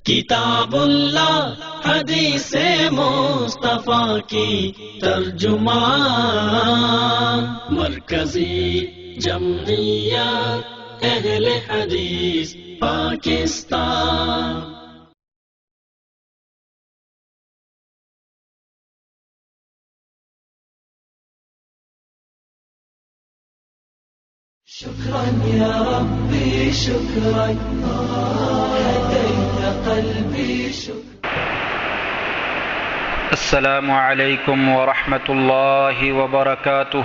کتاب اللہ حدیث مصطفیٰ کی ترجمان، مرکزی جمعیت اہل حدیث پاکستان۔ شكرا يا ربي شكرا، هديت قلبي شكرا۔ السلام علیکم ورحمۃ اللہ وبرکاتہ۔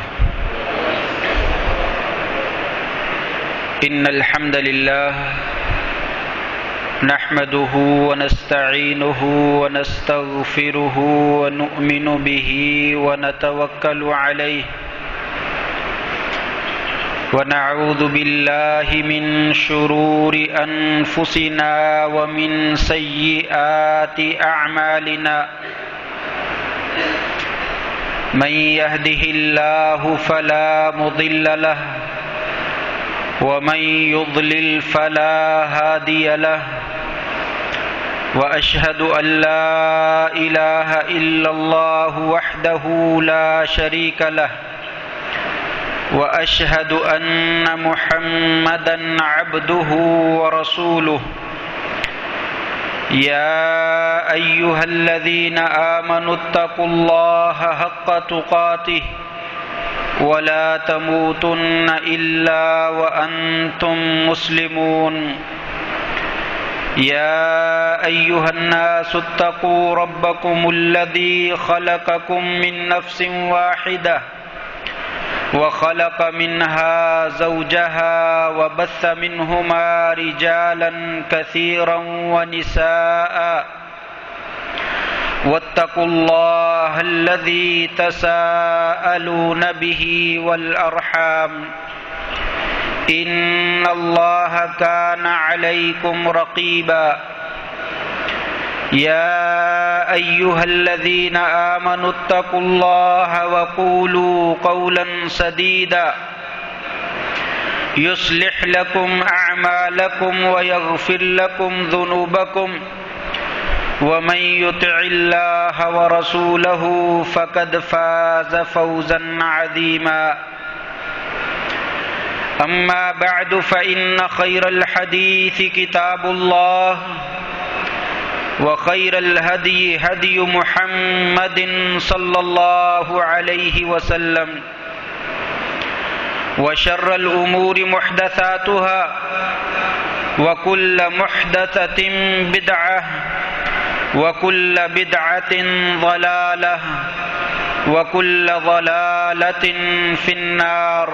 ان الحمد للہ نحمده ونستعینه ونستغفره ونؤمن به ونتوکل علیہ ونعوذ باللہ من شرور انفسنا ومن سیئات اعمالنا، من يهده الله فلا مضل له ومن يضلل فلا هادي له، وأشهد أن لا إله إلا الله وحده لا شريك له، وأشهد أن محمدا عبده ورسوله۔ يا أيها الذين آمنوا اتقوا الله حق تقاته ولا تموتن إلا وأنتم مسلمون۔ يا أيها الناس اتقوا ربكم الذي خلقكم من نفس واحدة وخلق منها زوجها وبث منهما رجالا كثيرا ونساء، واتقوا الله الذي تساءلون به والأرحام، إن الله كان عليكم رقيبا۔ يا أيها الذين آمنوا اتقوا الله وقولوا قولا سديدا يصلح لكم أعمالكم ويغفر لكم ذنوبكم، ومن يطع الله ورسوله فقد فاز فوزا عظيما۔ أما بعد فإن خير الحديث كتاب الله، وخير الهدي هدي محمد صلى الله عليه وسلم، وشر الأمور محدثاتها، وكل محدثة بدعة، وكل بدعة ضلالة، وكل ضلالة في النار۔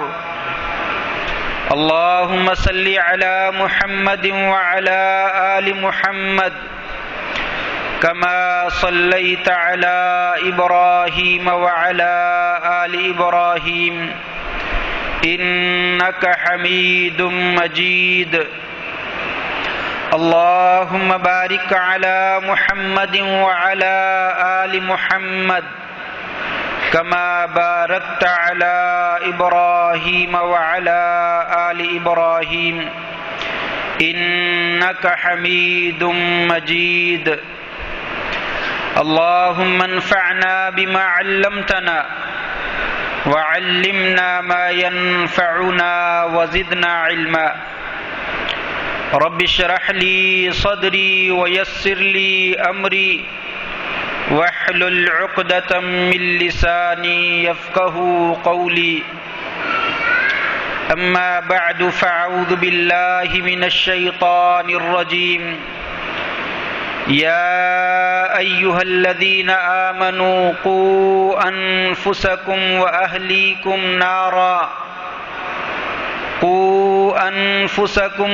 اللهم صل على محمد وعلى آل محمد كما صليت على إبراهيم وعلى آل إبراهيم إنك حميد مجيد۔ اللهم بارك على محمد وعلى آل محمد كما باركت على إبراهيم وعلى آل إبراهيم إنك حميد مجيد۔ اللهم انفعنا بما علمتنا وعلمنا ما ينفعنا وزدنا علما۔ رب اشرح لي صدري ويسر لي أمري واحلل عقدة من لساني يفقه قولي۔ أما بعد فأعوذ بالله من الشيطان الرجيم۔ يا أيها الذين آمنوا قوا أنفسكم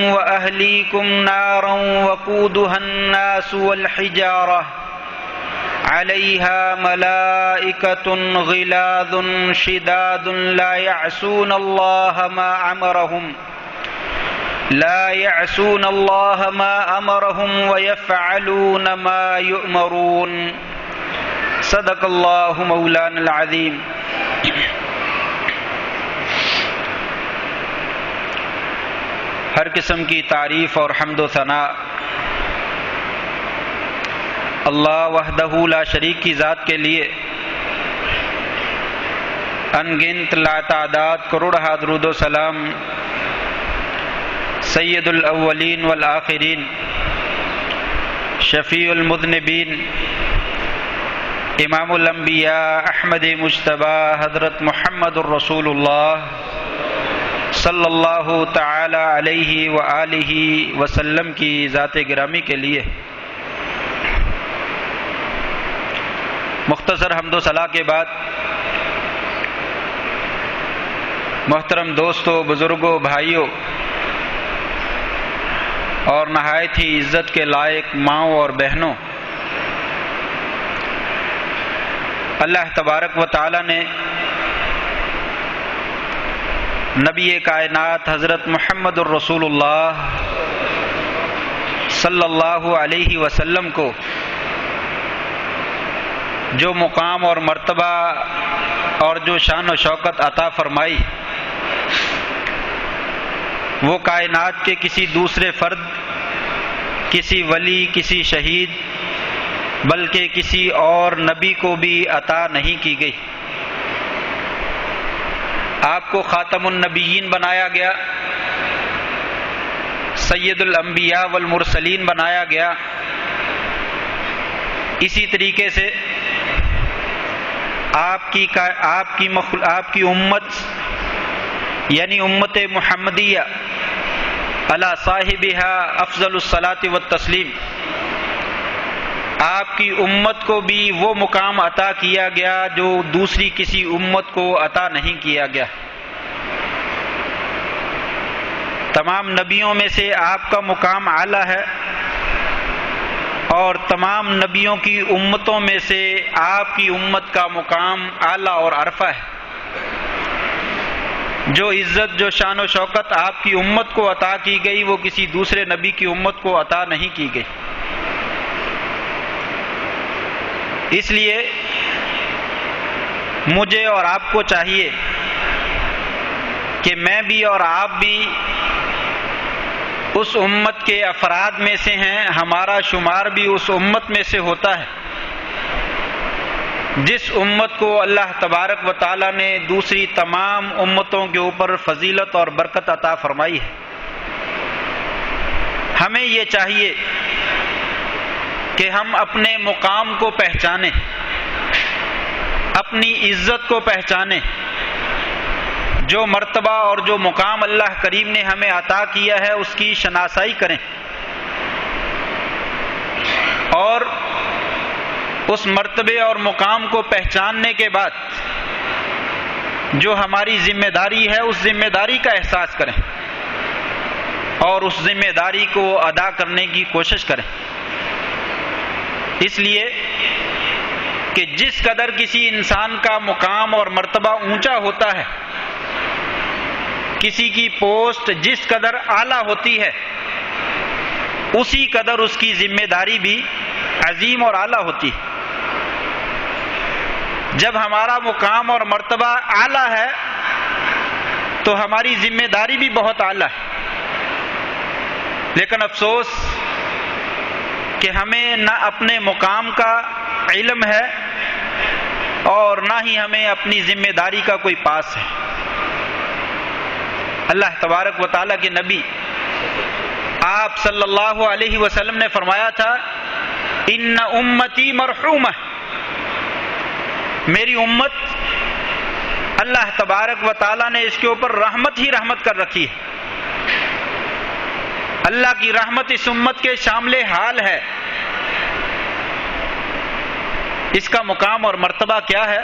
وأهليكم نارا وقودها الناس والحجارة عليها ملائكة غلاظ شداد لا يعصون الله ما أمرهم ويفعلون ما يؤمرون۔ صدق اللہ مولانا العظیم۔ ہر قسم کی تعریف اور حمد و ثناء اللہ وحدہ لا شریک کی ذات کے لیے انگنت لا تعداد کروڑہ درود و سلام سید الاولین والآخرین شفیع المذنبین امام الانبیاء احمد مجتبی حضرت محمد الرسول اللہ صلی اللہ تعالی علیہ وآلہ وسلم کی ذات گرامی کے لیے مختصر حمد و ثنا کے بعد محترم دوستوں، بزرگوں، بھائیوں اور نہایت ہی عزت کے لائق ماؤں اور بہنوں، اللہ تبارک و تعالی نے نبی کائنات حضرت محمد الرسول اللہ صلی اللہ علیہ وسلم کو جو مقام اور مرتبہ اور جو شان و شوکت عطا فرمائی، وہ کائنات کے کسی دوسرے فرد، کسی ولی، کسی شہید، بلکہ کسی اور نبی کو بھی عطا نہیں کی گئی۔ آپ کو خاتم النبیین بنایا گیا، سید الانبیاء والمرسلین بنایا گیا۔ اسی طریقے سے آپ کی امت یعنی امت محمدیہ علی صاحبہا افضل الصلاۃ والتسلیم، آپ کی امت کو بھی وہ مقام عطا کیا گیا جو دوسری کسی امت کو عطا نہیں کیا گیا۔ تمام نبیوں میں سے آپ کا مقام اعلیٰ ہے، اور تمام نبیوں کی امتوں میں سے آپ کی امت کا مقام اعلیٰ اور عرفہ ہے۔ جو عزت، جو شان و شوکت آپ کی امت کو عطا کی گئی، وہ کسی دوسرے نبی کی امت کو عطا نہیں کی گئی۔ اس لیے مجھے اور آپ کو چاہیے کہ میں بھی اور آپ بھی اس امت کے افراد میں سے ہیں، ہمارا شمار بھی اس امت میں سے ہوتا ہے جس امت کو اللہ تبارک و تعالی نے دوسری تمام امتوں کے اوپر فضیلت اور برکت عطا فرمائی ہے۔ ہمیں یہ چاہیے کہ ہم اپنے مقام کو پہچانیں، اپنی عزت کو پہچانیں، جو مرتبہ اور جو مقام اللہ کریم نے ہمیں عطا کیا ہے اس کی شناسائی کریں، اور اس مرتبے اور مقام کو پہچاننے کے بعد جو ہماری ذمہ داری ہے اس ذمہ داری کا احساس کریں اور اس ذمہ داری کو ادا کرنے کی کوشش کریں۔ اس لیے کہ جس قدر کسی انسان کا مقام اور مرتبہ اونچا ہوتا ہے، کسی کی پوسٹ جس قدر اعلیٰ ہوتی ہے، اسی قدر اس کی ذمہ داری بھی عظیم اور اعلیٰ ہوتی ہے۔ جب ہمارا مقام اور مرتبہ اعلیٰ ہے تو ہماری ذمہ داری بھی بہت اعلیٰ ہے، لیکن افسوس کہ ہمیں نہ اپنے مقام کا علم ہے اور نہ ہی ہمیں اپنی ذمہ داری کا کوئی پاس ہے۔ اللہ تبارک و تعالیٰ کے نبی آپ صلی اللہ علیہ وسلم نے فرمایا تھا، ان امتی مرحومہ، میری امت اللہ تبارک و تعالیٰ نے اس کے اوپر رحمت ہی رحمت کر رکھی ہے۔ اللہ کی رحمت اس امت کے شامل حال ہے۔ اس کا مقام اور مرتبہ کیا ہے؟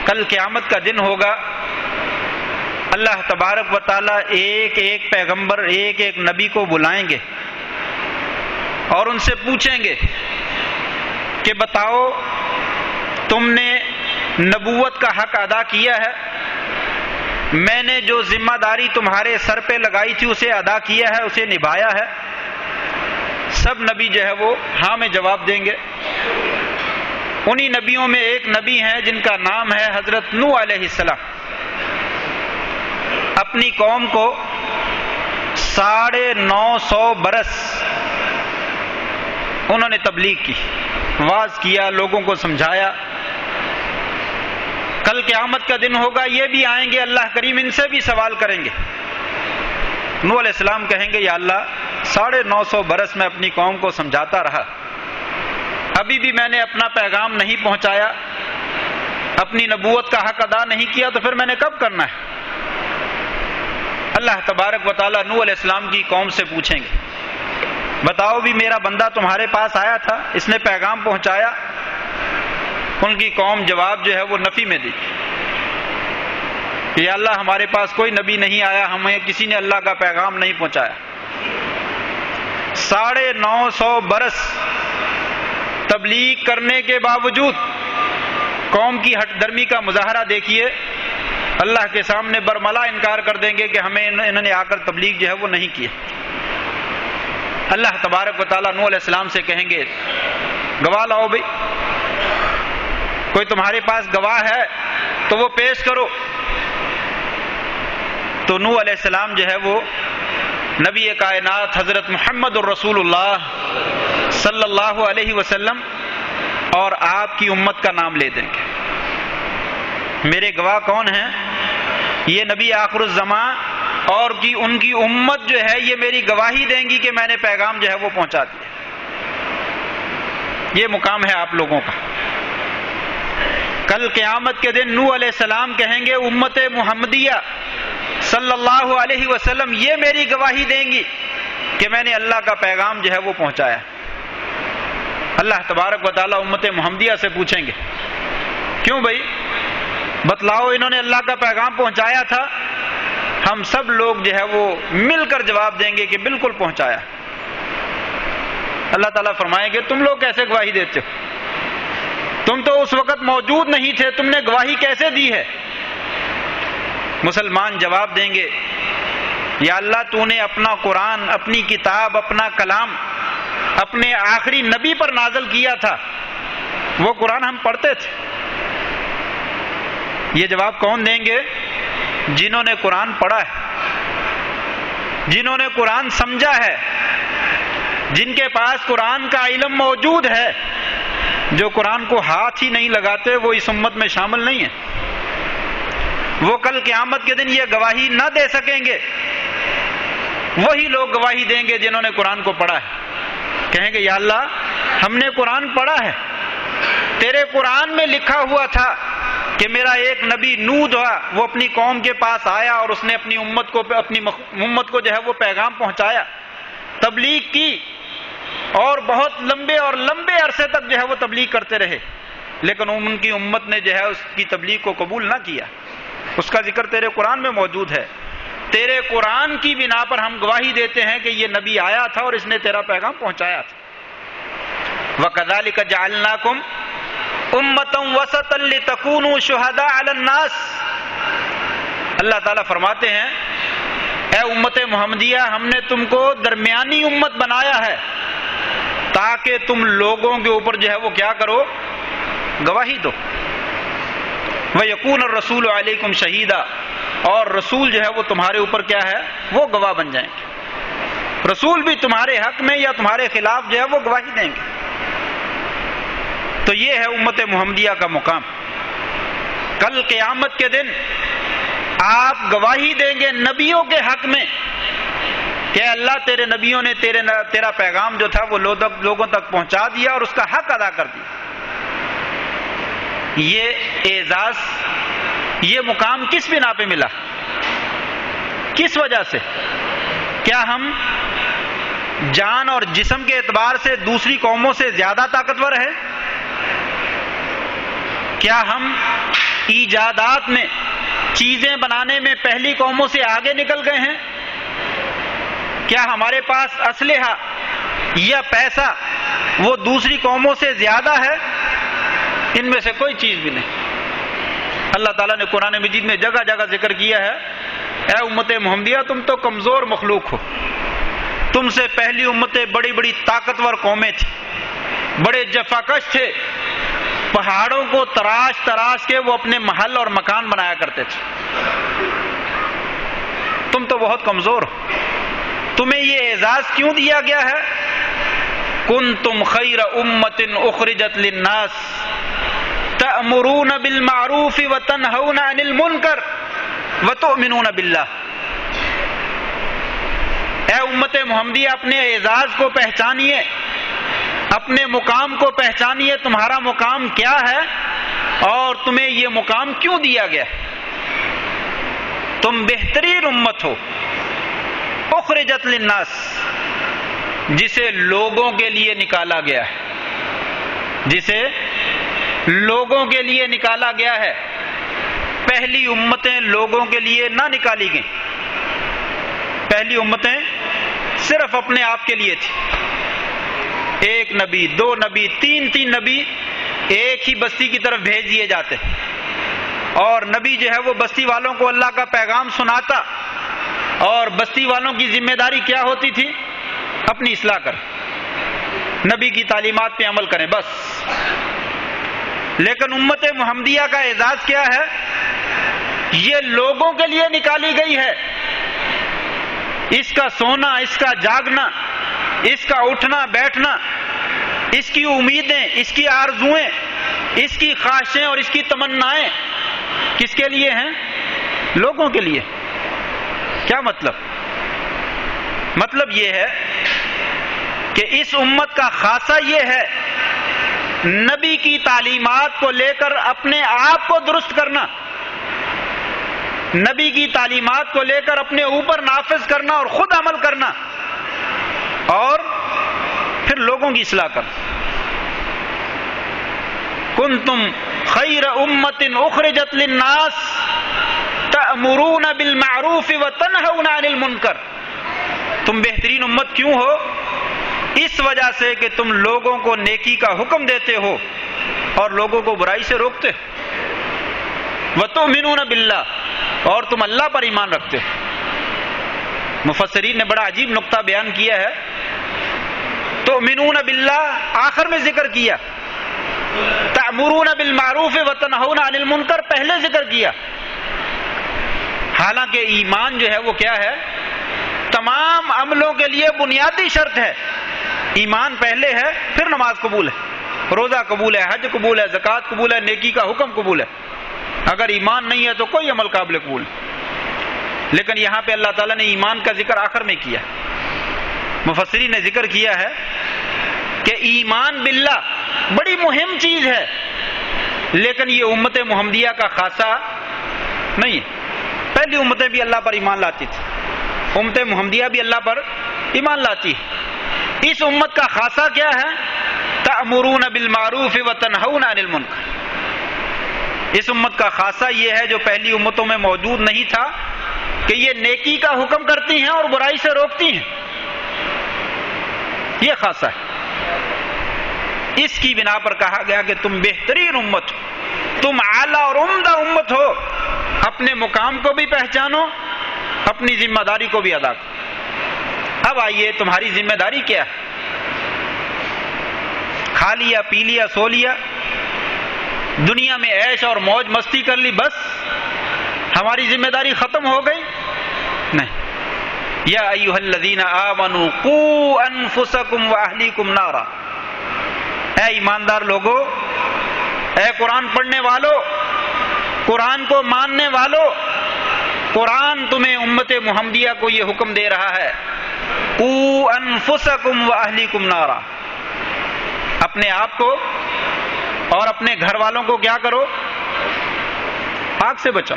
کل قیامت کا دن ہوگا، اللہ تبارک و تعالیٰ ایک ایک پیغمبر، ایک ایک نبی کو بلائیں گے اور ان سے پوچھیں گے کہ بتاؤ تم نے نبوت کا حق ادا کیا ہے؟ میں نے جو ذمہ داری تمہارے سر پہ لگائی تھی اسے ادا کیا ہے، اسے نبھایا ہے؟ سب نبی جو ہے وہ ہاں میں جواب دیں گے۔ انہی نبیوں میں ایک نبی ہیں جن کا نام ہے حضرت نوح علیہ السلام۔ اپنی قوم کو 950 برس انہوں نے تبلیغ کی، واعظ کیا، لوگوں کو سمجھایا۔ کل قیامت کا دن ہوگا، یہ بھی آئیں گے، اللہ کریم ان سے بھی سوال کریں گے۔ نوح علیہ السلام کہیں گے یا اللہ 950 برس میں اپنی قوم کو سمجھاتا رہا، ابھی بھی میں نے اپنا پیغام نہیں پہنچایا، اپنی نبوت کا حق ادا نہیں کیا، تو پھر میں نے کب کرنا ہے؟ اللہ تبارک و تعالیٰ نوح علیہ السلام کی قوم سے پوچھیں گے بتاؤ بھی میرا بندہ تمہارے پاس آیا تھا، اس نے پیغام پہنچایا؟ ان کی قوم جواب جو ہے وہ نفی میں دی کہ یا اللہ ہمارے پاس کوئی نبی نہیں آیا، ہمیں کسی نے اللہ کا پیغام نہیں پہنچایا۔ 950 برس تبلیغ کرنے کے باوجود قوم کی ہٹ درمی کا مظاہرہ دیکھیے، اللہ کے سامنے برملا انکار کر دیں گے کہ ہمیں انہوں نے آ کر تبلیغ جو ہے وہ نہیں کی۔ اللہ تبارک و تعالیٰ نوح علیہ السلام سے کہیں گے گواہ لاؤ بھائی، کوئی تمہارے پاس گواہ ہے تو وہ پیش کرو۔ تو نوح علیہ السلام جو ہے وہ نبی کائنات حضرت محمد الرسول اللہ صلی اللہ علیہ وسلم اور آپ کی امت کا نام لے دیں گے۔ میرے گواہ کون ہیں؟ یہ نبی آخر الزمان اور ان کی امت جو ہے یہ میری گواہی دیں گی کہ میں نے پیغام جو ہے وہ پہنچا دیا۔ یہ مقام ہے آپ لوگوں کا۔ کل قیامت کے دن نوح علیہ السلام کہیں گے امت محمدیہ صلی اللہ علیہ وسلم یہ میری گواہی دیں گی کہ میں نے اللہ کا پیغام جو ہے وہ پہنچایا۔ اللہ تبارک و تعالیٰ امت محمدیہ سے پوچھیں گے کیوں بھائی بتلاؤ انہوں نے اللہ کا پیغام پہنچایا تھا؟ ہم سب لوگ جو ہے وہ مل کر جواب دیں گے کہ بالکل پہنچایا۔ اللہ تعالیٰ فرمائیں گے تم لوگ کیسے گواہی دیتے ہو؟ تم تو اس وقت موجود نہیں تھے، تم نے گواہی کیسے دی ہے؟ مسلمان جواب دیں گے یا اللہ تو نے اپنا قرآن، اپنی کتاب، اپنا کلام اپنے آخری نبی پر نازل کیا تھا، وہ قرآن ہم پڑھتے تھے۔ یہ جواب کون دیں گے؟ جنہوں نے قرآن پڑھا ہے، جنہوں نے قرآن سمجھا ہے، جن کے پاس قرآن کا علم موجود ہے۔ جو قرآن کو ہاتھ ہی نہیں لگاتے وہ اس امت میں شامل نہیں ہیں۔ وہ کل قیامت کے دن یہ گواہی نہ دے سکیں گے۔ وہی لوگ گواہی دیں گے جنہوں نے قرآن کو پڑھا ہے، کہیں گے یا اللہ ہم نے قرآن پڑھا ہے، تیرے قرآن میں لکھا ہوا تھا کہ میرا ایک نبی نوح تھا، وہ اپنی قوم کے پاس آیا اور اس نے اپنی امت کو جو ہے وہ پیغام پہنچایا، تبلیغ کی، اور بہت لمبے عرصے تک جو ہے وہ تبلیغ کرتے رہے، لیکن ان کی امت نے جو ہے اس کی تبلیغ کو قبول نہ کیا۔ اس کا ذکر تیرے قرآن میں موجود ہے، تیرے قرآن کی بنا پر ہم گواہی دیتے ہیں کہ یہ نبی آیا تھا اور اس نے تیرا پیغام پہنچایا تھا۔ وَكَذَلِكَ جَعَلْنَاكُمْ أُمَّةً وَسَطًا لِتَكُونُوا شُهَدَاءَ عَلَى النَّاسِ۔ اللہ تعالیٰ فرماتے ہیں اے امت محمدیہ ہم نے تم کو درمیانی امت بنایا ہے تاکہ تم لوگوں کے اوپر جو ہے وہ کیا کرو؟ گواہی دو۔ وَيَكُونَ الرَّسُولُ عَلَيْكُمْ شَهِيدًا، اور رسول جو ہے وہ تمہارے اوپر کیا ہے؟ وہ گواہ بن جائیں گے۔ رسول بھی تمہارے حق میں یا تمہارے خلاف جو ہے وہ گواہی دیں گے۔ تو یہ ہے امت محمدیہ کا مقام۔ کل قیامت کے دن آپ گواہی دیں گے نبیوں کے حق میں کہ اللہ تیرے نبیوں نے تیرا پیغام جو تھا وہ لوگوں تک پہنچا دیا اور اس کا حق ادا کر دیا۔ یہ اعزاز، یہ مقام کس بنا پہ ملا؟ کس وجہ سے؟ کیا ہم جان اور جسم کے اعتبار سے دوسری قوموں سے زیادہ طاقتور ہیں؟ کیا ہم ایجادات میں، چیزیں بنانے میں پہلی قوموں سے آگے نکل گئے ہیں؟ کیا ہمارے پاس اسلحہ یا پیسہ وہ دوسری قوموں سے زیادہ ہے؟ ان میں سے کوئی چیز بھی نہیں۔ اللہ تعالیٰ نے قرآن مجید میں جگہ جگہ ذکر کیا ہے اے امت محمدیہ تم تو کمزور مخلوق ہو، تم سے پہلی امتیں بڑی بڑی طاقتور قومیں تھیں، بڑے جفاکش تھے، پہاڑوں کو تراش تراش کے وہ اپنے محل اور مکان بنایا کرتے تھے۔ تم تو بہت کمزور ہو، تمہیں یہ اعزاز کیوں دیا گیا ہے؟ کنتم خیر امۃ اخرجت للناس تأمرون بالمعروف وتنہون عن المنکر وتؤمنون باللہ. اے امت محمدیہ، اپنے اعزاز کو پہچانیے، اپنے مقام کو پہچانیے، تمہارا مقام کیا ہے اور تمہیں یہ مقام کیوں دیا گیا. تم بہترین امت ہو، اخرجت للناس، جسے لوگوں کے لیے نکالا گیا ہے، جسے لوگوں کے لیے نکالا گیا ہے. پہلی امتیں لوگوں کے لیے نہ نکالی گئیں، پہلی امتیں صرف اپنے آپ کے لیے تھی. ایک نبی، دو نبی، تین نبی ایک ہی بستی کی طرف بھیج دیے جاتے، اور نبی جو ہے وہ بستی والوں کو اللہ کا پیغام سناتا، اور بستی والوں کی ذمہ داری کیا ہوتی تھی؟ اپنی اصلاح کر، نبی کی تعلیمات پہ عمل کریں بس. لیکن امت محمدیہ کا اعزاز کیا ہے؟ یہ لوگوں کے لیے نکالی گئی ہے. اس کا سونا، اس کا جاگنا، اس کا اٹھنا بیٹھنا، اس کی امیدیں، اس کی آرزوئیں، اس کی خواہشیں اور اس کی تمنائیں کس کے لیے ہیں؟ لوگوں کے لیے. کیا مطلب؟ مطلب یہ ہے کہ اس امت کا خاصہ یہ ہے نبی کی تعلیمات کو لے کر اپنے آپ کو درست کرنا، نبی کی تعلیمات کو لے کر اپنے اوپر نافذ کرنا اور خود عمل کرنا، اور پھر لوگوں کی اصلاح کرنا. کنتم خیر امۃ اخرجت للناس تأمرون بالمعروف وتنہون عن المنکر. تم بہترین امت کیوں ہو؟ اس وجہ سے کہ تم لوگوں کو نیکی کا حکم دیتے ہو اور لوگوں کو برائی سے روکتے ہو. وتؤمنون باللہ، اور تم اللہ پر ایمان رکھتے ہو. مفسرین نے بڑا عجیب نقطہ بیان کیا ہے. تؤمنون باللہ آخر میں ذکر کیا، تأمرون بالمعروف وتنہون عن المنکر پہلے ذکر کیا. حالانکہ ایمان جو ہے وہ کیا ہے؟ تمام عملوں کے لیے بنیادی شرط ہے. ایمان پہلے ہے، پھر نماز قبول ہے، روزہ قبول ہے، حج قبول ہے، زکوٰۃ قبول ہے، نیکی کا حکم قبول ہے. اگر ایمان نہیں ہے تو کوئی عمل قابل قبول. لیکن یہاں پہ اللہ تعالیٰ نے ایمان کا ذکر آخر میں کیا. مفسرین نے ذکر کیا ہے کہ ایمان باللہ بڑی مہم چیز ہے، لیکن یہ امت محمدیہ کا خاصہ نہیں ہے. پہلی امتیں بھی اللہ پر ایمان لاتی تھی، امت محمدیہ بھی اللہ پر ایمان لاتی ہے. اس امت کا خاصہ کیا ہے؟ تأمرون بالمعروف وتنہون عن المنکر. اس امت کا خاصہ یہ ہے جو پہلی امتوں میں موجود نہیں تھا، کہ یہ نیکی کا حکم کرتی ہیں اور برائی سے روکتی ہیں. یہ خاصہ ہے. اس کی بنا پر کہا گیا کہ تم بہترین امت ہو، تم اعلیٰ اور عمدہ امت ہو. اپنے مقام کو بھی پہچانو، اپنی ذمہ داری کو بھی ادا کرو. اب آئیے، تمہاری ذمہ داری کیا ہے؟ کھا لیا، پی لیا، سو لیا، دنیا میں عیش اور موج مستی کر لی، بس ہماری ذمہ داری ختم ہو گئی؟ نہیں. یا ایھا الذین آمنوا قوا انفسکم واہلیکم نارا. اے ایماندار لوگو، اے قرآن پڑھنے والو، قرآن کو ماننے والو، قرآن تمہیں امت محمدیہ کو یہ حکم دے رہا ہے، قوا انفسکم واہلیکم نارا. اپنے آپ کو اور اپنے گھر والوں کو کیا کرو؟ آگ سے بچاؤ،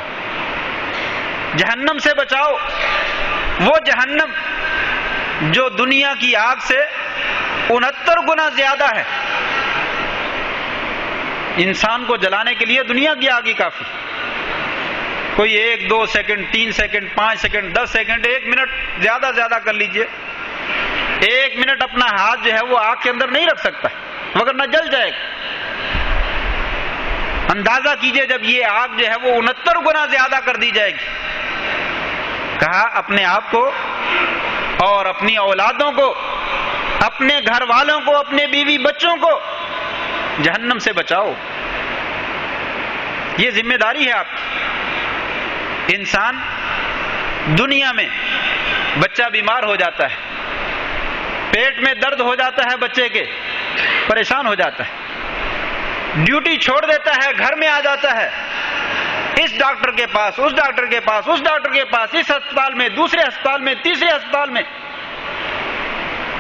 جہنم سے بچاؤ. وہ جہنم جو دنیا کی آگ سے 69 گنا زیادہ ہے. انسان کو جلانے کے لیے دنیا کی آگ ہی کافی. کوئی 1 2 second 3 second 5 second 10 second 1 minute زیادہ کر لیجئے. 1 منٹ اپنا ہاتھ جو ہے وہ آگ کے اندر نہیں رکھ سکتا، وگرنہ جل جائے گا. اندازہ کیجئے جب یہ آگ جو ہے وہ 69 گنا زیادہ کر دی جائے گی. کہا اپنے آپ کو اور اپنی اولادوں کو، اپنے گھر والوں کو، اپنے بیوی بچوں کو جہنم سے بچاؤ. یہ ذمہ داری ہے آپ کی. انسان دنیا میں بچہ بیمار ہو جاتا ہے، پیٹ میں درد ہو جاتا ہے بچے کے، پریشان ہو جاتا ہے، ڈیوٹی چھوڑ دیتا ہے، گھر میں آ جاتا ہے، اس ڈاکٹر کے پاس، اس ڈاکٹر کے پاس، اس ڈاکٹر کے پاس، اس ہسپتال میں، دوسرے ہسپتال میں، تیسرے ہسپتال میں،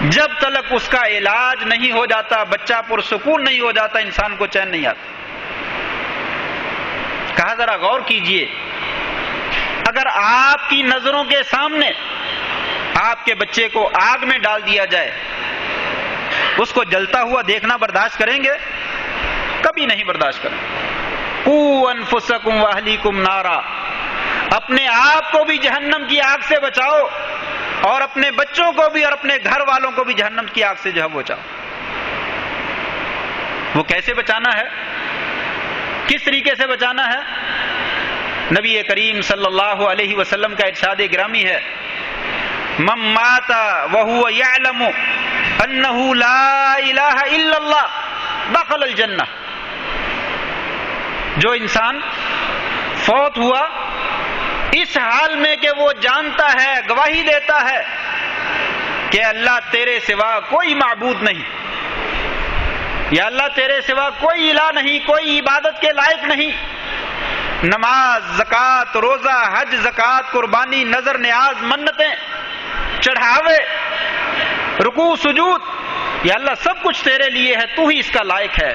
جب تک اس کا علاج نہیں ہو جاتا، بچہ پرسکون نہیں ہو جاتا، انسان کو چین نہیں آتا۔ کہا ذرا غور کیجئے، اگر آپ کی نظروں کے سامنے آپ کے بچے کو آگ میں ڈال دیا جائے، اس کو جلتا ہوا دیکھنا برداشت کریں گے؟ کبھی نہیں برداشت کریں گے۔ قوا انفسکم واہلیکم نارا، اپنے آپ کو بھی جہنم کی آگ سے بچاؤ اور اپنے بچوں کو بھی اور اپنے گھر والوں کو بھی جہنم کی آگ سے جو ہے بچاؤ۔ وہ کیسے بچانا ہے؟ کس طریقے سے بچانا ہے؟ نبی کریم صلی اللہ علیہ وسلم کا ارشاد گرامی ہے، من مات وهو يعلم انه لا الہ الا اللہ دخل الجنہ، جو انسان فوت ہوا اس حال میں کہ وہ جانتا ہے، گواہی دیتا ہے کہ اللہ تیرے سوا کوئی معبود نہیں، یا اللہ تیرے سوا کوئی الہ نہیں، کوئی عبادت کے لائق نہیں، نماز، زکوٰۃ، روزہ، حج، زکوٰۃ، قربانی، نذر، نیاز، منتیں، چڑھاوے، رکوع، سجود، یا اللہ سب کچھ تیرے لیے ہے، تو ہی اس کا لائق ہے،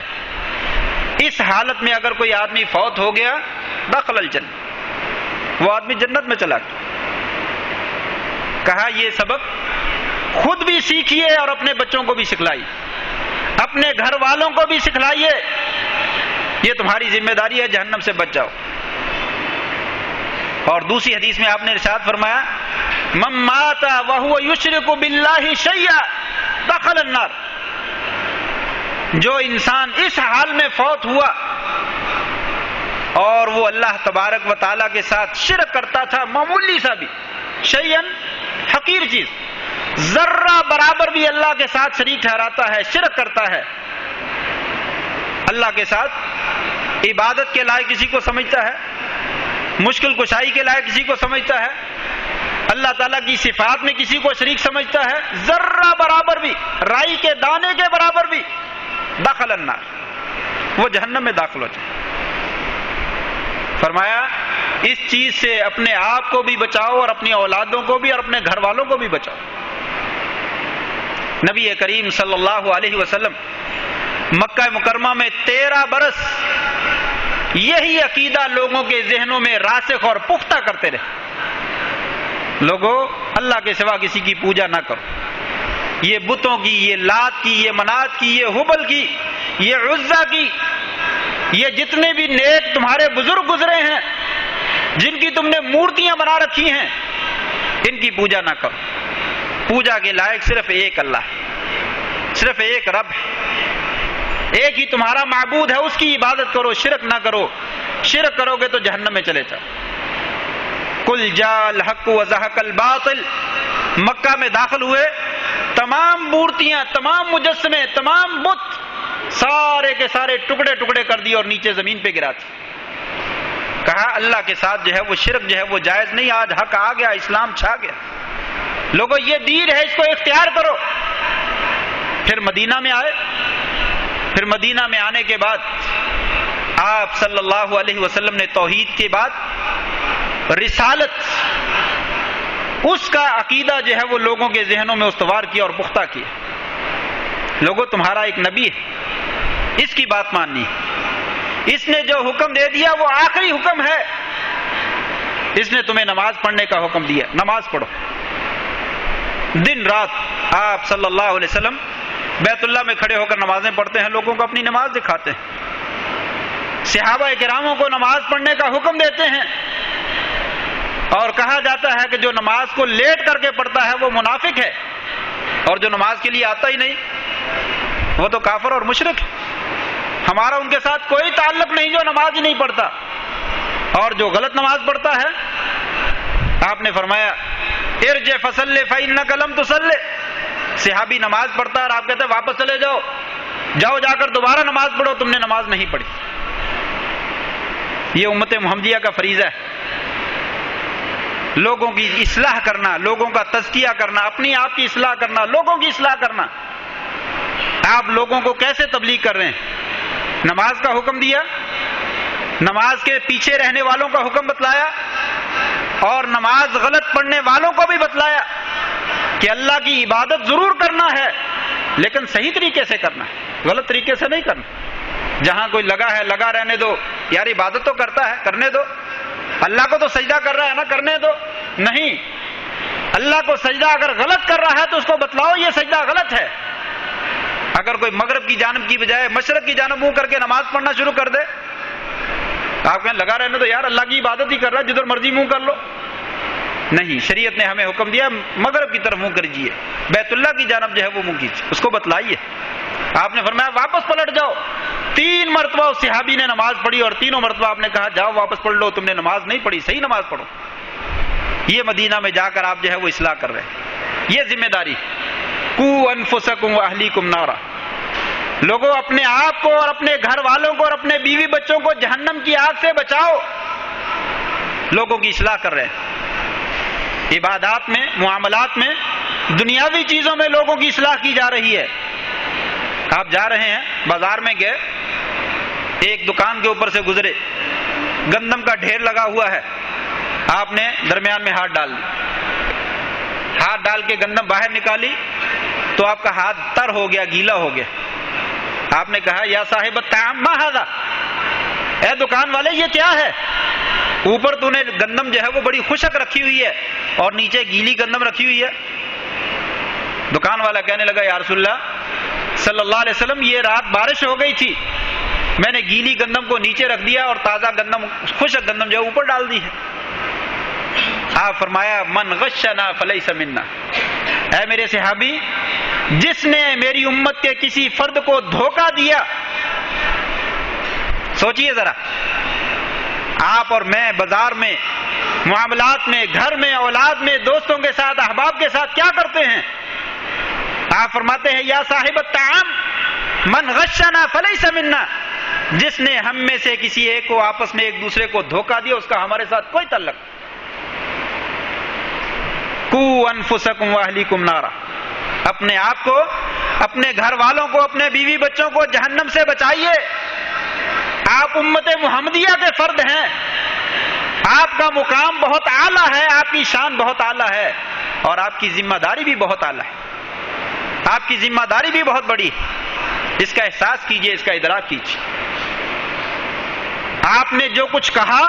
اس حالت میں اگر کوئی آدمی فوت ہو گیا دخل الجنہ، وہ آدمی جنت میں چلا گیا۔ کہا یہ سبق خود بھی سیکھیے اور اپنے بچوں کو بھی سکھلائیے، اپنے گھر والوں کو بھی سکھلائیے، یہ تمہاری ذمہ داری ہے، جہنم سے بچ جاؤ۔ اور دوسری حدیث میں آپ نے ارشاد فرمایا، من مات وهو یشرک باللہ شیئا دخل النار، جو انسان اس حال میں فوت ہوا اور وہ اللہ تبارک و تعالیٰ کے ساتھ شرک کرتا تھا، معمولی سا بھی، شیئن حقیر چیز، ذرہ برابر بھی اللہ کے ساتھ شریک ٹھہراتا ہے، شرک کرتا ہے، اللہ کے ساتھ عبادت کے لائق کسی کو سمجھتا ہے، مشکل کشائی کے لائق کسی کو سمجھتا ہے، اللہ تعالیٰ کی صفات میں کسی کو شریک سمجھتا ہے، ذرہ برابر بھی، رائی کے دانے کے برابر بھی، دخل النار، وہ جہنم میں داخل ہو جائے۔ فرمایا اس چیز سے اپنے آپ کو بھی بچاؤ اور اپنی اولادوں کو بھی اور اپنے گھر والوں کو بھی بچاؤ۔ نبی کریم صلی اللہ علیہ وسلم مکہ مکرمہ میں 13 برس یہی عقیدہ لوگوں کے ذہنوں میں راسخ اور پختہ کرتے رہے، لوگوں اللہ کے سوا کسی کی پوجا نہ کرو، یہ بتوں کی، یہ لات کی، یہ منات کی، یہ ہبل کی، یہ عزا کی، یہ جتنے بھی نیک تمہارے بزرگ گزرے ہیں جن کی تم نے مورتیاں بنا رکھی ہیں، ان کی پوجا نہ کرو، پوجا کے لائق صرف ایک اللہ ہے، صرف ایک رب ہے، ایک ہی تمہارا معبود ہے، اس کی عبادت کرو، شرک نہ کرو، شرک کرو گے تو جہنم میں چلے جاؤ۔ قل جاء الحق وزهق الباطل، مکہ میں داخل ہوئے، تمام مورتیاں، تمام مجسمے، تمام بت سارے کے سارے ٹکڑے ٹکڑے کر دیے اور نیچے زمین پہ گرا دیے۔ کہا اللہ کے ساتھ جو ہے وہ شرک جو ہے وہ جائز نہیں، آج حق آ گیا، اسلام چھا گیا، لوگوں یہ دین ہے، اس کو اختیار کرو۔ پھر مدینہ میں آئے، پھر مدینہ میں آنے کے بعد آپ صلی اللہ علیہ وسلم نے توحید کے بعد رسالت، اس کا عقیدہ جو ہے وہ لوگوں کے ذہنوں میں استوار کیا اور پختہ کیا۔ لوگوں تمہارا ایک نبی ہے، اس کی بات ماننی، اس نے جو حکم دے دیا وہ آخری حکم ہے، اس نے تمہیں نماز پڑھنے کا حکم دیا، نماز پڑھو۔ دن رات آپ صلی اللہ علیہ وسلم بیت اللہ میں کھڑے ہو کر نمازیں پڑھتے ہیں، لوگوں کو اپنی نماز دکھاتے ہیں، صحابہ کراموں کو نماز پڑھنے کا حکم دیتے ہیں، اور کہا جاتا ہے کہ جو نماز کو لیٹ کر کے پڑھتا ہے وہ منافق ہے، اور جو نماز کے لیے آتا ہی نہیں وہ تو کافر اور مشرک ہے۔ ہمارا ان کے ساتھ کوئی تعلق نہیں جو نماز ہی نہیں پڑھتا، اور جو غلط نماز پڑھتا ہے، آپ نے فرمایا ارجع فصلی فإنک لم تصلی، صحابی نماز پڑھتا ہے اور آپ کہتے ہیں واپس چلے جاؤ، جاؤ جا کر دوبارہ نماز پڑھو، تم نے نماز نہیں پڑھی۔ یہ امت محمدیہ کا فریضہ ہے۔ لوگوں کی اصلاح کرنا، لوگوں کا تزکیہ کرنا، اپنی آپ کی اصلاح کرنا، لوگوں کی اصلاح کرنا. آپ لوگوں کو کیسے تبلیغ کر رہے ہیں؟ نماز کا حکم دیا، نماز کے پیچھے رہنے والوں کا حکم بتلایا، اور نماز غلط پڑھنے والوں کو بھی بتلایا کہ اللہ کی عبادت ضرور کرنا ہے لیکن صحیح طریقے سے کرنا ہے، غلط طریقے سے نہیں کرنا. جہاں کوئی لگا ہے لگا رہنے دو، یار عبادت تو کرتا ہے کرنے دو، اللہ کو تو سجدہ کر رہا ہے نا کرنے دو. نہیں، اللہ کو سجدہ اگر غلط کر رہا ہے تو اس کو بتلاؤ یہ سجدہ غلط ہے. اگر کوئی مغرب کی جانب کی بجائے مشرق کی جانب منہ کر کے نماز پڑھنا شروع کر دے، آپ کہیں لگا رہنے دو یار اللہ کی عبادت ہی کر رہا ہے، جدھر مرضی منہ کر لو. نہیں، شریعت نے ہمیں حکم دیا مغرب کی طرف منہ کریجیے، بیت اللہ کی جانب جو ہے وہ منہ کیجیے، اس کو بتلائیے. آپ نے فرمایا واپس پلٹ جاؤ. 3 مرتبہ اس صحابی نے نماز پڑھی اور تینوں مرتبہ آپ نے کہا جاؤ واپس پڑھ لو، تم نے نماز نہیں پڑھی، صحیح نماز پڑھو. یہ مدینہ میں جا کر آپ جو ہے وہ اصلاح کر رہے ہیں. یہ ذمہ داری. قوا انفسکم واہلیکم نارا. لوگوں اپنے آپ کو اور اپنے گھر والوں کو اور اپنے بیوی بچوں کو جہنم کی آگ سے بچاؤ. لوگوں کی اصلاح کر رہے ہیں. عبادات میں، معاملات میں، دنیاوی چیزوں میں لوگوں کی اصلاح کی جا رہی ہے. آپ جا رہے ہیں بازار میں گئے، ایک دکان کے اوپر سے گزرے، گندم کا ڈھیر لگا ہوا ہے، آپ نے درمیان میں ہاتھ ڈال دی، ہاتھ ڈال کے گندم باہر نکالی تو آپ کا ہاتھ تر ہو گیا، گیلا ہو گیا. آپ نے کہا یا صاحب الطعام ما ھذا، اے دکان والے یہ کیا ہے؟ اوپر تو نے گندم جو ہے وہ بڑی خشک رکھی ہوئی ہے اور نیچے گیلی گندم رکھی ہوئی ہے. دکان والا کہنے لگا یا رسول اللہ صلی اللہ علیہ وسلم یہ رات بارش ہو گئی تھی، میں نے گیلی گندم کو نیچے رکھ دیا اور تازہ گندم، خشک گندم جو ہے اوپر ڈال دی ہے. آپ فرمایا من غشنا فلیس منا. اے میرے صحابی، جس نے میری امت کے کسی فرد کو دھوکہ دیا، سوچئے ذرا، آپ اور میں بازار میں، معاملات میں، گھر میں، اولاد میں، دوستوں کے ساتھ، احباب کے ساتھ کیا کرتے ہیں؟ آپ فرماتے ہیں یا صاحب الطعام من غشنا فلیس منا. جس نے ہم میں سے کسی ایک کو آپس میں ایک دوسرے کو دھوکہ دیا، اس کا ہمارے ساتھ کوئی تعلق. قوا انفسکم واہلیکم نارا. اپنے آپ کو، اپنے گھر والوں کو، اپنے بیوی بچوں کو جہنم سے بچائیے. آپ امت محمدیہ کے فرد ہیں، آپ کا مقام بہت اعلیٰ ہے، آپ کی شان بہت اعلیٰ ہے، اور آپ کی ذمہ داری بھی بہت اعلیٰ ہے. آپ کی ذمہ داری بھی بہت بڑی ہے. اس کا احساس کیجئے، اس کا ادراک کیجئے. آپ نے جو کچھ کہا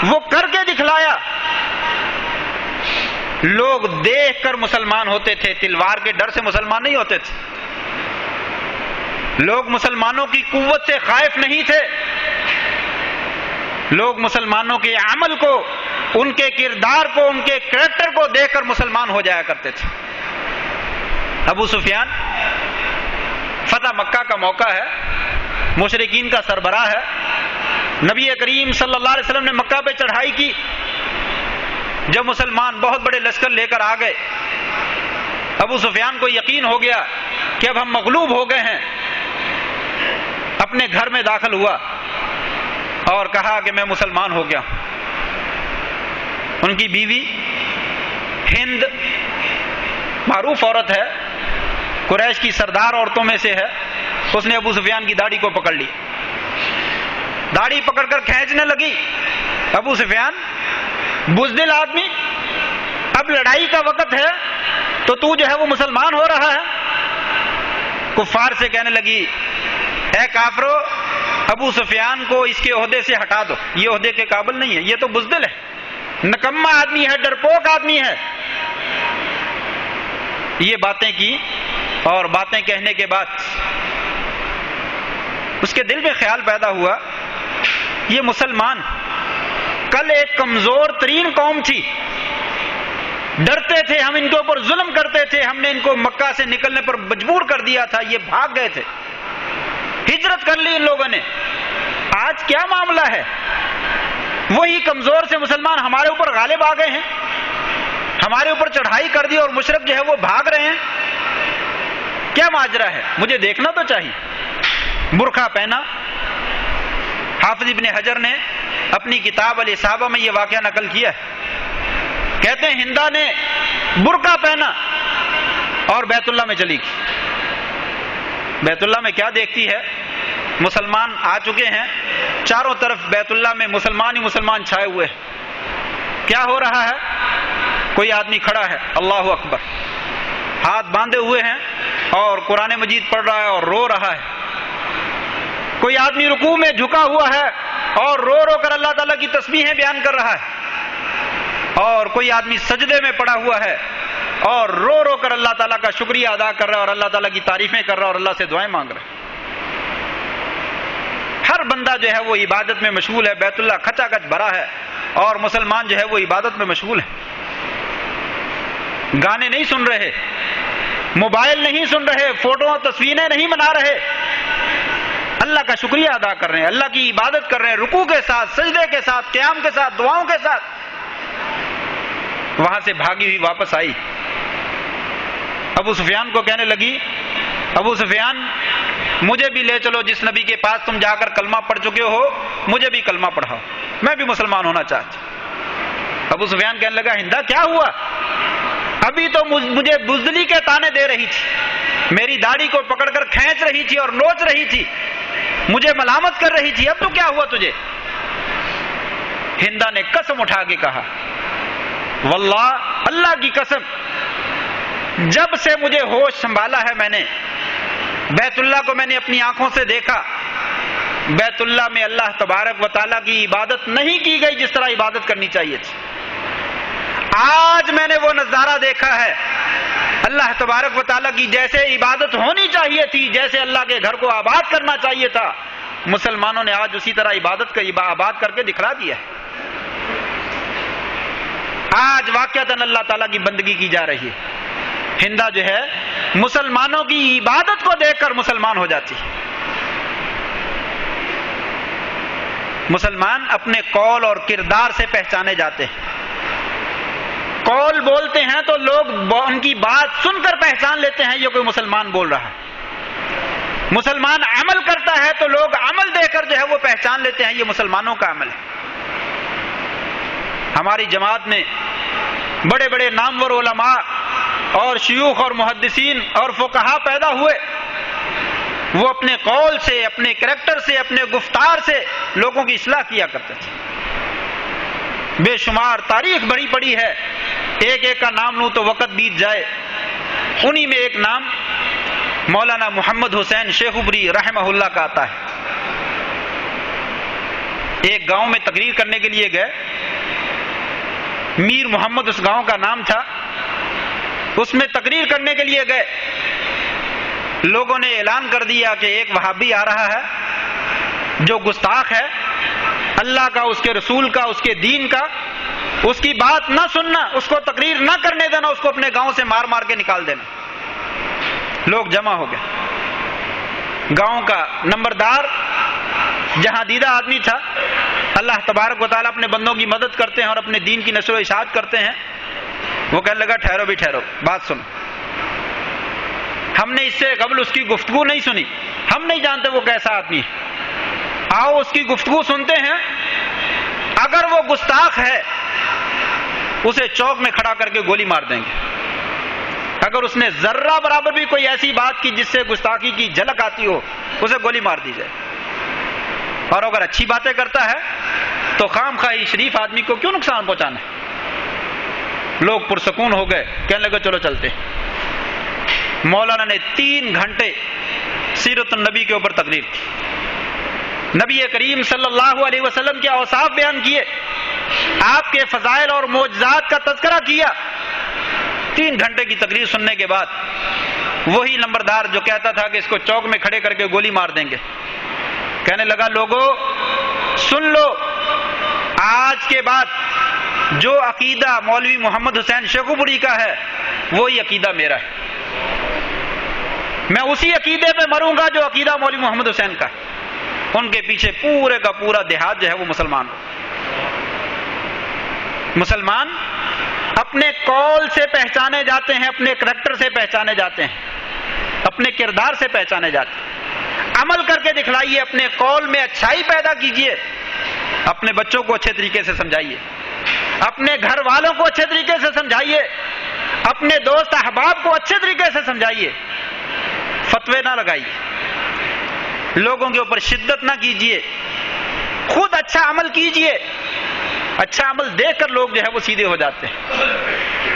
وہ کر کے دکھلایا. لوگ دیکھ کر مسلمان ہوتے تھے، تلوار کے ڈر سے مسلمان نہیں ہوتے تھے. لوگ مسلمانوں کی قوت سے خائف نہیں تھے. لوگ مسلمانوں کے عمل کو، ان کے کردار کو، ان کے کریکٹر کو دیکھ کر مسلمان ہو جایا کرتے تھے. ابو سفیان، فتح مکہ کا موقع ہے، مشرکین کا سربراہ ہے. نبی کریم صلی اللہ علیہ وسلم نے مکہ پہ چڑھائی کی. جب مسلمان بہت بڑے لشکر لے کر آ گئے، ابو سفیان کو یقین ہو گیا کہ اب ہم مغلوب ہو گئے ہیں. اپنے گھر میں داخل ہوا اور کہا کہ میں مسلمان ہو گیا. ان کی بیوی ہند معروف عورت ہے، قریش کی سردار عورتوں میں سے ہے. اس نے ابو سفیان کی داڑھی کو پکڑ لی، داڑھی پکڑ کر کھینچنے لگی. ابو سفیان بزدل آدمی، اب لڑائی کا وقت ہے تو جو ہے وہ مسلمان ہو رہا ہے. کفار سے کہنے لگی اے کافرو، ابو سفیان کو اس کے عہدے سے ہٹا دو، یہ عہدے کے قابل نہیں ہے، یہ تو بزدل ہے، نکما آدمی ہے، ڈرپوک آدمی ہے. یہ باتیں کی، اور باتیں کہنے کے بعد اس کے دل میں خیال پیدا ہوا یہ مسلمان کل ایک کمزور ترین قوم تھی، ڈرتے تھے، ہم ان کے اوپر ظلم کرتے تھے، ہم نے ان کو مکہ سے نکلنے پر مجبور کر دیا تھا، یہ بھاگ گئے تھے، ہجرت کر لی ان لوگوں نے. آج کیا معاملہ ہے؟ وہی کمزور سے مسلمان ہمارے اوپر غالب آ گئے ہیں، ہمارے اوپر چڑھائی کر دی اور مشرک جو ہے وہ بھاگ رہے ہیں. کیا ماجرا ہے؟ مجھے دیکھنا تو چاہیے. برقع پہنا. حافظ ابن حجر نے اپنی کتاب الاصابہ میں یہ واقعہ نقل کیا ہے. کہتے ہیں ہندا نے برقع پہنا اور بیت اللہ میں چلی گئی. بیت اللہ میں کیا دیکھتی ہے؟ مسلمان آ چکے ہیں، چاروں طرف بیت اللہ میں مسلمان ہی مسلمان چھائے ہوئے ہیں. کیا ہو رہا ہے؟ کوئی آدمی کھڑا ہے، اللہ اکبر، ہاتھ باندھے ہوئے ہیں اور قرآن مجید پڑھ رہا ہے اور رو رہا ہے. کوئی آدمی رکوع میں جھکا ہوا ہے اور رو رو کر اللہ تعالیٰ کی تسبیحیں بیان کر رہا ہے. اور کوئی آدمی سجدے میں پڑا ہوا ہے اور رو رو کر اللہ تعالیٰ کا شکریہ ادا کر رہا ہے اور اللہ تعالیٰ کی تعریفیں کر رہا ہے اور اللہ سے دعائیں مانگ رہا ہے. ہر بندہ جو ہے وہ عبادت میں مشغول ہے، بیت اللہ کھچا کھچ بھرا ہے اور مسلمان جو ہے وہ عبادت میں مشغول ہے. گانے نہیں سن رہے، موبائل نہیں سن رہے، فوٹو تصویریں نہیں بنا رہے، اللہ کا شکریہ ادا کر رہے ہیں، اللہ کی عبادت کر رہے ہیں، رکوع کے ساتھ، سجدے کے ساتھ، قیام کے ساتھ، دعاؤں کے ساتھ. وہاں سے بھاگی ہوئی واپس آئی، ابو سفیان کو کہنے لگی، ابو سفیان مجھے بھی لے چلو، جس نبی کے پاس تم جا کر کلمہ پڑھ چکے ہو مجھے بھی کلمہ پڑھاؤ، میں بھی مسلمان ہونا چاہتا ہوں. ابو سفیان کہنے لگا، ہندا کیا ہوا؟ ابھی تو مجھے بزدلی کے تانے دے رہی تھی، میری داڑھی کو پکڑ کر کھینچ رہی تھی اور نوچ رہی تھی، مجھے ملامت کر رہی تھی، اب تو کیا ہوا تجھے؟ ہندا نے قسم اٹھا کے کہا، واللہ اللہ کی قسم، جب سے مجھے ہوش سنبھالا ہے میں نے بیت اللہ کو میں نے اپنی آنکھوں سے دیکھا، بیت اللہ میں اللہ تبارک و تعالیٰ کی عبادت نہیں کی گئی جس طرح عبادت کرنی چاہیے تھی. آج میں نے وہ نظارہ دیکھا ہے، اللہ تبارک و تعالیٰ کی جیسے عبادت ہونی چاہیے تھی، جیسے اللہ کے گھر کو آباد کرنا چاہیے تھا، مسلمانوں نے آج اسی طرح عبادت کا آباد کر کے دکھلا دیا ہے. آج واقعتاً اللہ تعالیٰ کی بندگی کی جا رہی ہے. ہندا جو ہے مسلمانوں کی عبادت کو دیکھ کر مسلمان ہو جاتی ہے. مسلمان اپنے قول اور کردار سے پہچانے جاتے ہیں. قول بولتے ہیں تو لوگ ان کی بات سن کر پہچان لیتے ہیں یہ کوئی مسلمان بول رہا ہے. مسلمان عمل کرتا ہے تو لوگ عمل دیکھ کر جو ہے وہ پہچان لیتے ہیں یہ مسلمانوں کا عمل ہے. ہماری جماعت میں بڑے بڑے نامور علماء اور شیوخ اور محدثین اور فقہا پیدا ہوئے، وہ اپنے قول سے، اپنے کریکٹر سے، اپنے گفتار سے لوگوں کی اصلاح کیا کرتے تھے. بے شمار تاریخ بڑی پڑی ہے، ایک ایک کا نام لوں تو وقت بیت جائے. انہی میں ایک نام مولانا محمد حسین شیخوبری رحمہ اللہ کا آتا ہے. ایک گاؤں میں تقریر کرنے کے لیے گئے، میر محمد اس گاؤں کا نام تھا. اس میں تقریر کرنے کے لیے گئے، لوگوں نے اعلان کر دیا کہ ایک وہابی آ رہا ہے جو گستاخ ہے، اللہ کا، اس کے رسول کا، اس کے دین کا، اس کی بات نہ سننا، اس کو تقریر نہ کرنے دینا، اس کو اپنے گاؤں سے مار مار کے نکال دینا. لوگ جمع ہو گئے. گاؤں کا نمبردار جہاں دیدہ آدمی تھا، اللہ تبارک و تعالیٰ اپنے بندوں کی مدد کرتے ہیں اور اپنے دین کی نشر و اشاعت کرتے ہیں. وہ کہنے لگا ٹھہرو بھی ٹھہرو، بات سنو، ہم نے اس سے قبل اس کی گفتگو نہیں سنی، ہم نہیں جانتے وہ کیسا آدمی ہے، آؤ اس کی گفتگو سنتے ہیں. اگر وہ گستاخ ہے اسے چوک میں کھڑا کر کے گولی مار دیں گے. اگر اس نے ذرہ برابر بھی کوئی ایسی بات کی جس سے گستاخی کی جھلک آتی ہو اسے گولی مار دی جائے. اور اگر اچھی باتیں کرتا ہے تو خام خواہی شریف آدمی کو کیوں نقصان پہنچانا ہے. لوگ پرسکون ہو گئے، کہنے لگے چلو چلتے. مولانا نے 3 گھنٹے سیرت النبی کے اوپر تقریر کی، نبی کریم صلی اللہ علیہ وسلم کے اوصاف بیان کیے، آپ کے فضائل اور معجزات کا تذکرہ کیا. 3 گھنٹے کی تقریر سننے کے بعد وہی نمبردار جو کہتا تھا کہ اس کو چوک میں کھڑے کر کے گولی مار دیں گے، کہنے لگا لوگوں سن لو، آج کے بعد جو عقیدہ مولوی محمد حسین شیخوپوری کا ہے وہی عقیدہ میرا ہے. میں اسی عقیدے پہ مروں گا جو عقیدہ مولوی محمد حسین کا ہے. ان کے پیچھے پورے کا پورا دیہات جو ہے وہ مسلمان ہو. مسلمان اپنے قول سے پہچانے جاتے ہیں، اپنے کریکٹر سے پہچانے جاتے ہیں، اپنے کردار سے پہچانے جاتے ہیں. عمل کر کے دکھلائیے، اپنے قول میں اچھائی پیدا کیجیے، اپنے بچوں کو اچھے طریقے سے سمجھائیے. اپنے گھر والوں کو اچھے طریقے سے سمجھائیے، اپنے دوست احباب کو اچھے طریقے سے سمجھائیے، فتوے نہ لگائیے، لوگوں کے اوپر شدت نہ کیجیے، خود اچھا عمل کیجیے، اچھا عمل دیکھ کر لوگ جو ہے وہ سیدھے ہو جاتے ہیں،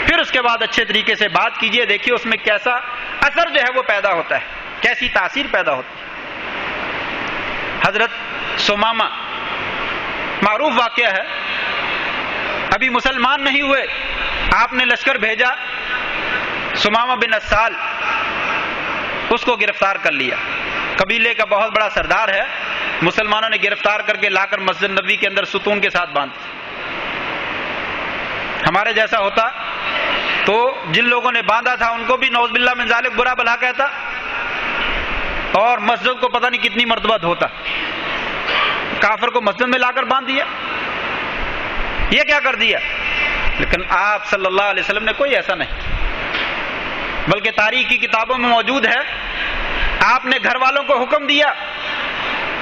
پھر اس کے بعد اچھے طریقے سے بات کیجیے، دیکھیے اس میں کیسا اثر جو ہے وہ پیدا ہوتا ہے، کیسی تاثیر پیدا ہوتی ہے۔ حضرت ثمامہ معروف واقعہ ہے، ابھی مسلمان نہیں ہوئے، آپ نے لشکر بھیجا، ثمامہ بن اسال اس کو گرفتار کر لیا، قبیلے کا بہت بڑا سردار ہے، مسلمانوں نے گرفتار کر کے لا کر مسجد نبوی کے اندر ستون کے ساتھ باندھ۔ ہمارے جیسا ہوتا تو جن لوگوں نے باندھا تھا ان کو بھی نعوذ باللہ من ذالک برا بھلا کہتا، اور مسجد کو پتہ نہیں کتنی مرتبہ دھوتا، کافر کو مسجد میں لا کر باندھ دیا، یہ کیا کر دیا؟ لیکن آپ صلی اللہ علیہ وسلم نے کوئی ایسا نہیں، بلکہ تاریخ کی کتابوں میں موجود ہے، آپ نے گھر والوں کو حکم دیا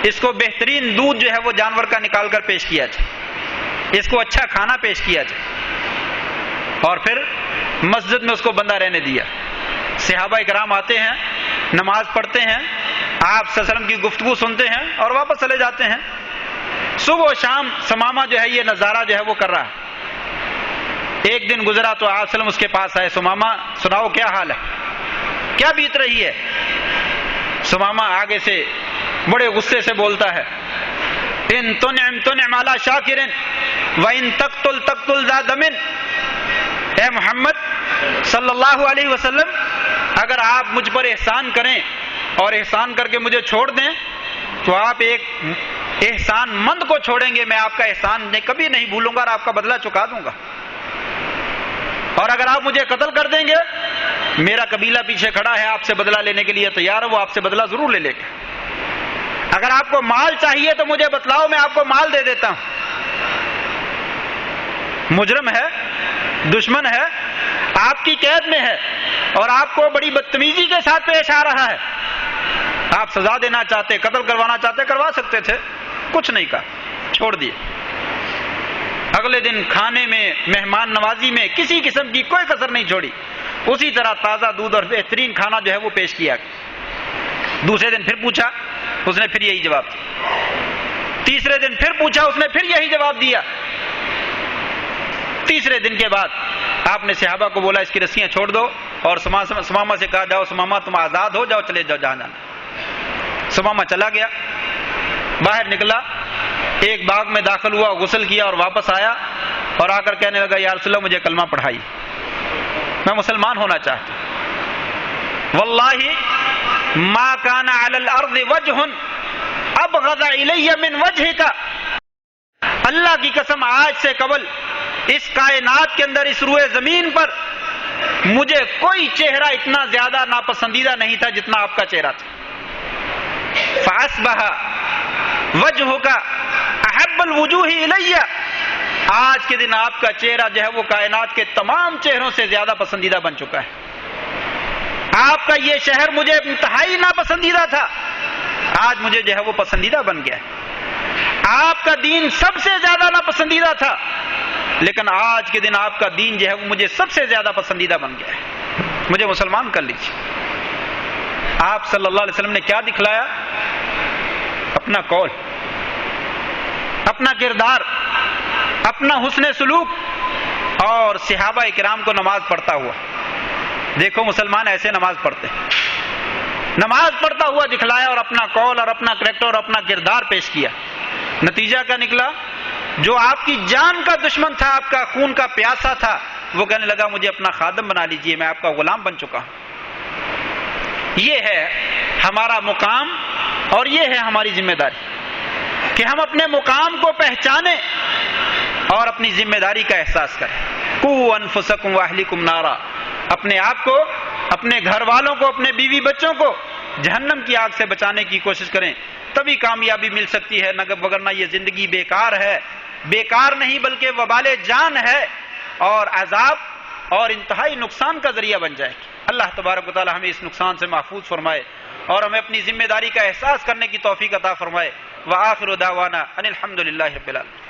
اس کو بہترین دودھ جو ہے وہ جانور کا نکال کر پیش کیا جائے، اس کو اچھا کھانا پیش کیا جائے، اور پھر مسجد میں اس کو بندہ رہنے دیا۔ صحابہ اکرام آتے ہیں، نماز پڑھتے ہیں، آپ صلی اللہ علیہ وسلم کی گفتگو سنتے ہیں اور واپس چلے جاتے ہیں۔ صبح و شام ثمامہ جو ہے یہ نظارہ جو ہے وہ کر رہا ہے۔ ایک دن گزرا تو آپ صلی اللہ علیہ وسلم اس کے پاس آئے، ثمامہ سناؤ کیا حال ہے، کیا بیت رہی ہے؟ ثمامہ آگے سے بڑے غصے سے بولتا ہے، ان تنعم تنعم علی شاکر وان تقتل تقتل ذا دم۔ اے محمد صلی اللہ علیہ وسلم، اگر آپ مجھ پر احسان کریں اور احسان کر کے مجھے چھوڑ دیں تو آپ ایک احسان مند کو چھوڑیں گے، میں آپ کا احسان کبھی نہیں بھولوں گا اور آپ کا بدلہ چکا دوں گا، اور اگر آپ مجھے قتل کر دیں گے میرا قبیلہ پیچھے کھڑا ہے، آپ سے بدلہ لینے کے لیے تیار ہے، وہ آپ سے بدلہ ضرور لے لے گا۔ اگر آپ کو مال چاہیے تو مجھے بتلاؤ، میں آپ کو مال دے دیتا ہوں۔ مجرم ہے، دشمن ہے، آپ کی قید میں ہے اور آپ کو بڑی بدتمیزی کے ساتھ پیش آ رہا ہے، آپ سزا دینا چاہتے، قتل کروانا چاہتے، کروا سکتے تھے، کچھ نہیں کہا، چھوڑ دیے۔ اگلے دن کھانے میں، مہمان نوازی میں کسی قسم کی کوئی کسر نہیں چھوڑی، اسی طرح تازہ دودھ اور بہترین کھانا جو ہے وہ پیش کیا۔ دوسرے دن پھر پوچھا، اس نے پھر یہی جواب دیا۔ تیسرے دن پھر پوچھا، اس نے پھر یہی جواب دیا۔ تیسرے دن کے بعد آپ نے صحابہ کو بولا اس کی رسیاں چھوڑ دو، اور ثمامہ سے کہا جاؤ ثمامہ تم آزاد ہو جاؤ، چلے جاؤ جہاں جانا۔ ثمامہ چلا گیا، باہر نکلا، ایک باغ میں داخل ہوا، غسل کیا اور واپس آیا اور آ کر کہنے لگا یا رسول اللہ مجھے کلمہ پڑھائی، میں مسلمان ہونا چاہتا ہوں۔ واللہ ما کان علی الارض وجہ ابغض الی من وجہک، اللہ کی قسم آج سے قبل اس کائنات کے اندر، اس روئے زمین پر مجھے کوئی چہرہ اتنا زیادہ ناپسندیدہ نہیں تھا جتنا آپ کا چہرہ تھا۔ فاصبح وجہک احب الوجوہ الی، آج کے دن آپ کا چہرہ جو ہے وہ کائنات کے تمام چہروں سے زیادہ پسندیدہ بن چکا ہے۔ آپ کا یہ شہر مجھے انتہائی ناپسندیدہ تھا، آج مجھے جو ہے وہ پسندیدہ بن گیا ہے۔ آپ کا دین سب سے زیادہ ناپسندیدہ تھا، لیکن آج کے دن آپ کا دین جو ہے وہ مجھے سب سے زیادہ پسندیدہ بن گیا ہے، مجھے مسلمان کر لیجیے۔ آپ صلی اللہ علیہ وسلم نے کیا دکھلایا؟ اپنا قول، اپنا کردار، اپنا حسن سلوک، اور صحابہ کرام کو نماز پڑھتا ہوا دیکھو، مسلمان ایسے نماز پڑھتے ہیں، نماز پڑھتا ہوا دکھلایا اور اپنا قول اور اپنا کریکٹر اور اپنا کردار پیش کیا۔ نتیجہ کیا نکلا؟ جو آپ کی جان کا دشمن تھا، آپ کا خون کا پیاسا تھا، وہ کہنے لگا مجھے اپنا خادم بنا لیجئے، میں آپ کا غلام بن چکا ہوں۔ یہ ہے ہمارا مقام اور یہ ہے ہماری ذمہ داری کہ ہم اپنے مقام کو پہچانیں اور اپنی ذمہ داری کا احساس کریں۔ قوا انفسکم واہلکم نارا، اپنے آپ کو، اپنے گھر والوں کو، اپنے بیوی بچوں کو جہنم کی آگ سے بچانے کی کوشش کریں، تبھی کامیابی مل سکتی ہے، وگرنہ یہ زندگی بیکار ہے، بیکار نہیں بلکہ وبال جان ہے اور عذاب اور انتہائی نقصان کا ذریعہ بن جائے گی۔ اللہ تبارک و تعالی ہمیں اس نقصان سے محفوظ فرمائے اور ہمیں اپنی ذمہ داری کا احساس کرنے کی توفیق عطا فرمائے۔ وآخر دعوانا ان الحمد للہ رب العالمین۔